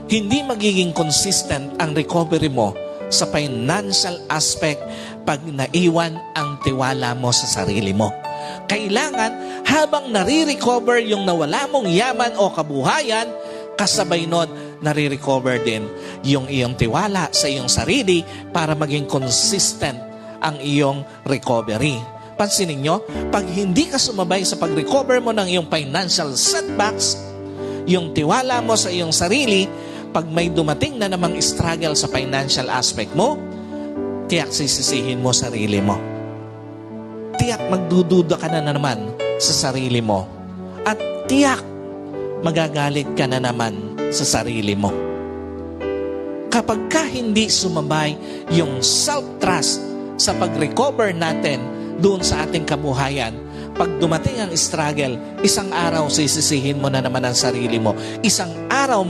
Hindi magiging consistent ang recovery mo sa financial aspect pag naiwan ang tiwala mo sa sarili mo. Kailangan habang nare-recover yung nawala mong yaman o kabuhayan, kasabay nun, nare-recover din yung iyong tiwala sa iyong sarili para maging consistent ang iyong recovery. Pansinin nyo, pag hindi ka sumabay sa pag-recover mo ng iyong financial setbacks, yung tiwala mo sa iyong sarili, pag may dumating na namang struggle sa financial aspect mo, tiyak sisisihin mo sarili mo. Tiyak magdududa ka na naman sa sarili mo. At tiyak magagalit ka na naman sa sarili mo. Kapag ka hindi sumabay yung self-trust sa pag-recover natin doon sa ating kabuhayan, pag dumating ang struggle, isang araw sisisihin mo na naman ang sarili mo. Isang araw